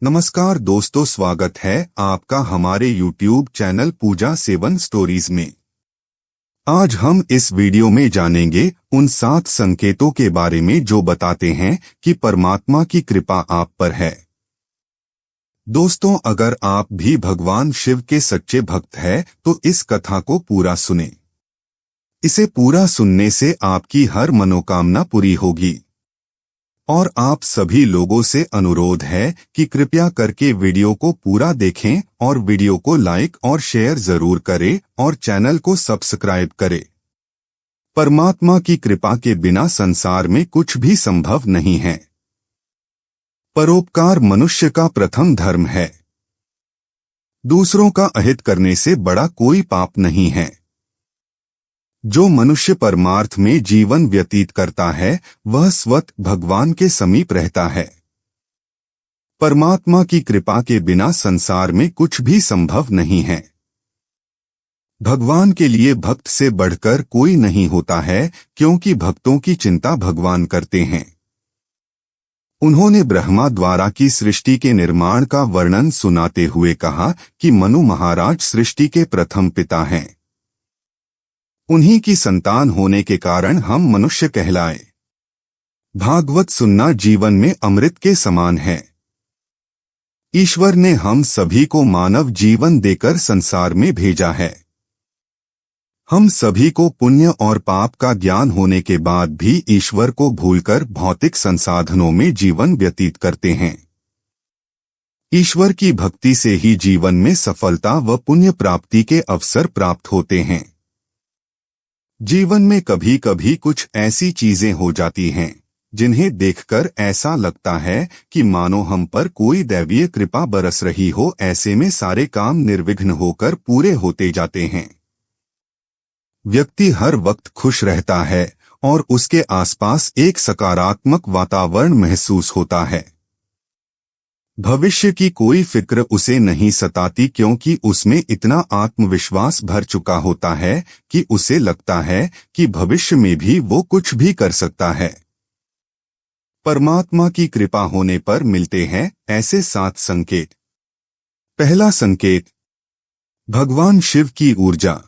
नमस्कार दोस्तों, स्वागत है आपका हमारे YouTube चैनल पूजा 7 स्टोरीज में। आज हम इस वीडियो में जानेंगे उन 7 संकेतों के बारे में जो बताते हैं कि परमात्मा की कृपा आप पर है। दोस्तों, अगर आप भी भगवान शिव के सच्चे भक्त हैं तो इस कथा को पूरा सुने। इसे पूरा सुनने से आपकी हर मनोकामना पूरी होगी। और आप सभी लोगों से अनुरोध है कि कृपया करके वीडियो को पूरा देखें और वीडियो को लाइक और शेयर जरूर करें और चैनल को सब्सक्राइब करें। परमात्मा की कृपा के बिना संसार में कुछ भी संभव नहीं है। परोपकार मनुष्य का प्रथम धर्म है। दूसरों का अहित करने से बड़ा कोई पाप नहीं है। जो मनुष्य परमार्थ में जीवन व्यतीत करता है वह स्वतः भगवान के समीप रहता है। परमात्मा की कृपा के बिना संसार में कुछ भी संभव नहीं है। भगवान के लिए भक्त से बढ़कर कोई नहीं होता है, क्योंकि भक्तों की चिंता भगवान करते हैं। उन्होंने ब्रह्मा द्वारा की सृष्टि के निर्माण का वर्णन सुनाते हुए कहा कि मनु महाराज सृष्टि के प्रथम पिता हैं। उन्हीं की संतान होने के कारण हम मनुष्य कहलाए। भागवत सुनना जीवन में अमृत के समान है। ईश्वर ने हम सभी को मानव जीवन देकर संसार में भेजा है। हम सभी को पुण्य और पाप का ज्ञान होने के बाद भी ईश्वर को भूलकर भौतिक संसाधनों में जीवन व्यतीत करते हैं। ईश्वर की भक्ति से ही जीवन में सफलता व पुण्य प्राप्ति के अवसर प्राप्त होते हैं। जीवन में कभी कभी कुछ ऐसी चीजें हो जाती हैं जिन्हें देखकर ऐसा लगता है कि मानो हम पर कोई दैवीय कृपा बरस रही हो। ऐसे में सारे काम निर्विघ्न होकर पूरे होते जाते हैं। व्यक्ति हर वक्त खुश रहता है और उसके आसपास एक सकारात्मक वातावरण महसूस होता है। भविष्य की कोई फिक्र उसे नहीं सताती, क्योंकि उसमें इतना आत्मविश्वास भर चुका होता है कि उसे लगता है कि भविष्य में भी वो कुछ भी कर सकता है। परमात्मा की कृपा होने पर मिलते हैं ऐसे 7 संकेत। पहला संकेत, भगवान शिव की ऊर्जा।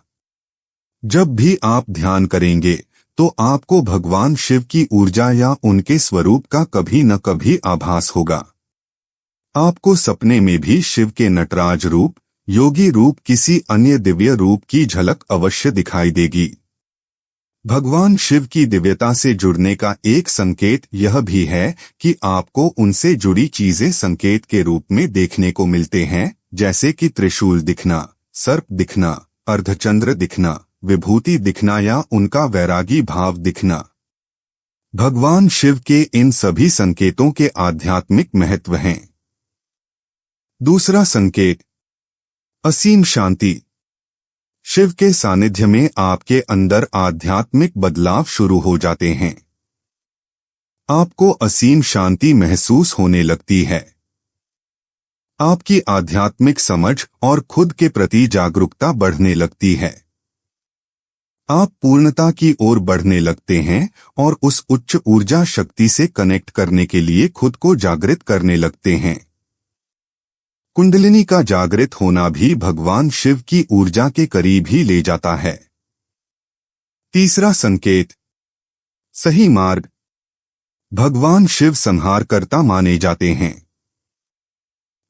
जब भी आप ध्यान करेंगे तो आपको भगवान शिव की ऊर्जा या उनके स्वरूप का कभी न कभी आभास होगा। आपको सपने में भी शिव के नटराज रूप, योगी रूप, किसी अन्य दिव्य रूप की झलक अवश्य दिखाई देगी। भगवान शिव की दिव्यता से जुड़ने का एक संकेत यह भी है कि आपको उनसे जुड़ी चीजें संकेत के रूप में देखने को मिलते हैं, जैसे कि त्रिशूल दिखना, सर्प दिखना, अर्धचंद्र दिखना, विभूति दिखना या उनका वैरागी भाव दिखना। भगवान शिव के इन सभी संकेतों के आध्यात्मिक महत्व हैं। दूसरा संकेत, असीम शांति। शिव के सानिध्य में आपके अंदर आध्यात्मिक बदलाव शुरू हो जाते हैं। आपको असीम शांति महसूस होने लगती है। आपकी आध्यात्मिक समझ और खुद के प्रति जागरूकता बढ़ने लगती है। आप पूर्णता की ओर बढ़ने लगते हैं और उस उच्च ऊर्जा शक्ति से कनेक्ट करने के लिए खुद को जागृत करने लगते हैं। कुंडलिनी का जागृत होना भी भगवान शिव की ऊर्जा के करीब ही ले जाता है। तीसरा संकेत, सही मार्ग। भगवान शिव संहारकर्ता माने जाते हैं।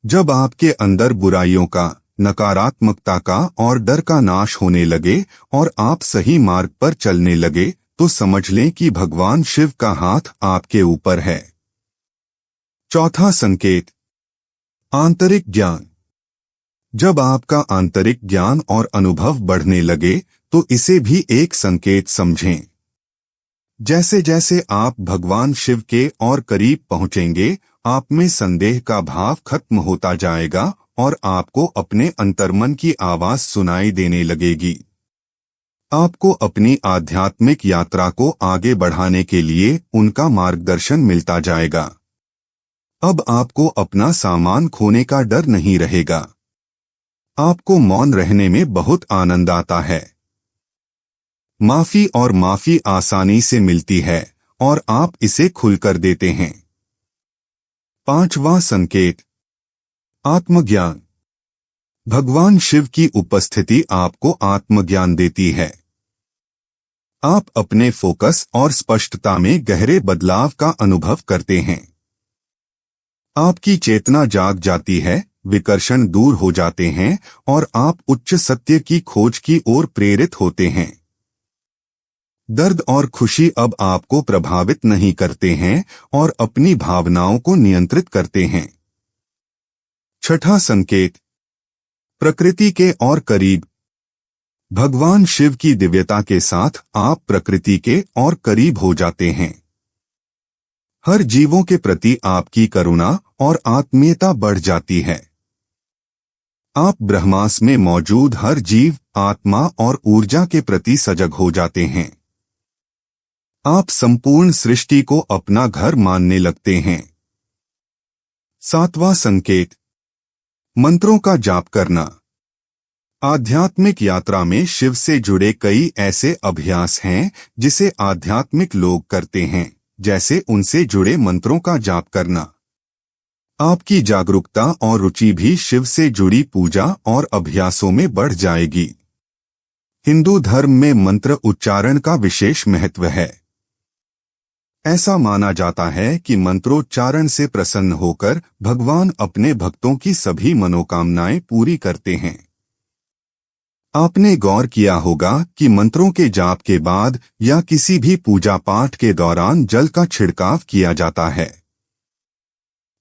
जब आपके अंदर बुराइयों का, नकारात्मकता का और डर का नाश होने लगे और आप सही मार्ग पर चलने लगे तो समझ लें कि भगवान शिव का हाथ आपके ऊपर है। चौथा संकेत, आंतरिक ज्ञान। जब आपका आंतरिक ज्ञान और अनुभव बढ़ने लगे तो इसे भी एक संकेत समझें। जैसे जैसे आप भगवान शिव के और करीब पहुंचेंगे, आप में संदेह का भाव खत्म होता जाएगा और आपको अपने अंतर्मन की आवाज सुनाई देने लगेगी। आपको अपनी आध्यात्मिक यात्रा को आगे बढ़ाने के लिए उनका मार्गदर्शन मिलता जाएगा। अब आपको अपना सामान खोने का डर नहीं रहेगा। आपको मौन रहने में बहुत आनंद आता है। माफी और माफी आसानी से मिलती है और आप इसे खुलकर देते हैं। पांचवां संकेत, आत्मज्ञान। भगवान शिव की उपस्थिति आपको आत्मज्ञान देती है। आप अपने फोकस और स्पष्टता में गहरे बदलाव का अनुभव करते हैं। आपकी चेतना जाग जाती है, विकर्षण दूर हो जाते हैं और आप उच्च सत्य की खोज की ओर प्रेरित होते हैं। दर्द और खुशी अब आपको प्रभावित नहीं करते हैं और अपनी भावनाओं को नियंत्रित करते हैं। छठा संकेत, प्रकृति के और करीब। भगवान शिव की दिव्यता के साथ आप प्रकृति के और करीब हो जाते हैं। हर जीवों के प्रति आपकी करुणा और आत्मीयता बढ़ जाती है। आप ब्रह्मांड में मौजूद हर जीव, आत्मा और ऊर्जा के प्रति सजग हो जाते हैं। आप संपूर्ण सृष्टि को अपना घर मानने लगते हैं। सातवां संकेत, मंत्रों का जाप करना। आध्यात्मिक यात्रा में शिव से जुड़े कई ऐसे अभ्यास हैं जिसे आध्यात्मिक लोग करते हैं, जैसे उनसे जुड़े मंत्रों का जाप करना। आपकी जागरूकता और रुचि भी शिव से जुड़ी पूजा और अभ्यासों में बढ़ जाएगी। हिंदू धर्म में मंत्र उच्चारण का विशेष महत्व है। ऐसा माना जाता है कि मंत्रोच्चारण से प्रसन्न होकर भगवान अपने भक्तों की सभी मनोकामनाएं पूरी करते हैं। आपने गौर किया होगा कि मंत्रों के जाप के बाद या किसी भी पूजा पाठ के दौरान जल का छिड़काव किया जाता है।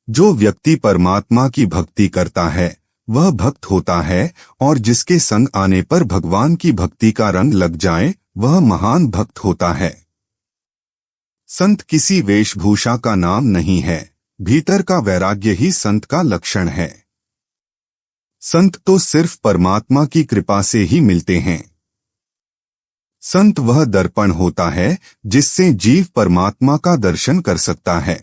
जो व्यक्ति परमात्मा की भक्ति करता है वह भक्त होता है, और जिसके संग आने पर भगवान की भक्ति का रंग लग जाए वह महान भक्त होता है। संत किसी वेशभूषा का नाम नहीं है, भीतर का वैराग्य ही संत का लक्षण है। संत तो सिर्फ परमात्मा की कृपा से ही मिलते हैं। संत वह दर्पण होता है जिससे जीव परमात्मा का दर्शन कर सकता है।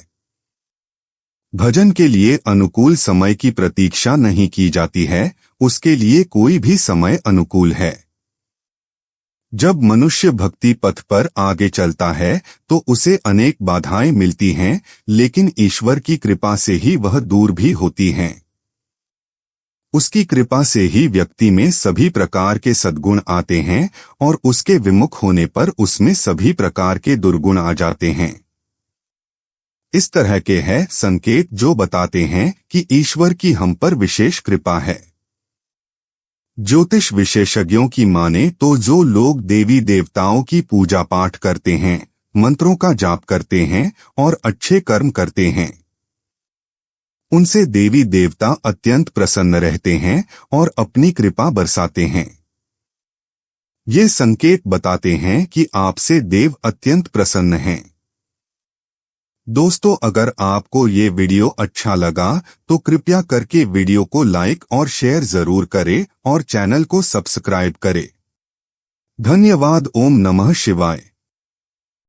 भजन के लिए अनुकूल समय की प्रतीक्षा नहीं की जाती है, उसके लिए कोई भी समय अनुकूल है। जब मनुष्य भक्ति पथ पर आगे चलता है तो उसे अनेक बाधाएं मिलती हैं, लेकिन ईश्वर की कृपा से ही वह दूर भी होती हैं। उसकी कृपा से ही व्यक्ति में सभी प्रकार के सद्गुण आते हैं और उसके विमुख होने पर उसमें सभी प्रकार के दुर्गुण आ जाते हैं। इस तरह के हैं संकेत जो बताते हैं कि ईश्वर की हम पर विशेष कृपा है। ज्योतिष विशेषज्ञों की माने तो जो लोग देवी देवताओं की पूजा पाठ करते हैं, मंत्रों का जाप करते हैं और अच्छे कर्म करते हैं, उनसे देवी देवता अत्यंत प्रसन्न रहते हैं और अपनी कृपा बरसाते हैं। ये संकेत बताते हैं कि आपसे देव अत्यंत प्रसन्न हैं। दोस्तों, अगर आपको ये वीडियो अच्छा लगा तो कृपया करके वीडियो को लाइक और शेयर जरूर करें और चैनल को सब्सक्राइब करें। धन्यवाद। ओम नमः शिवाय।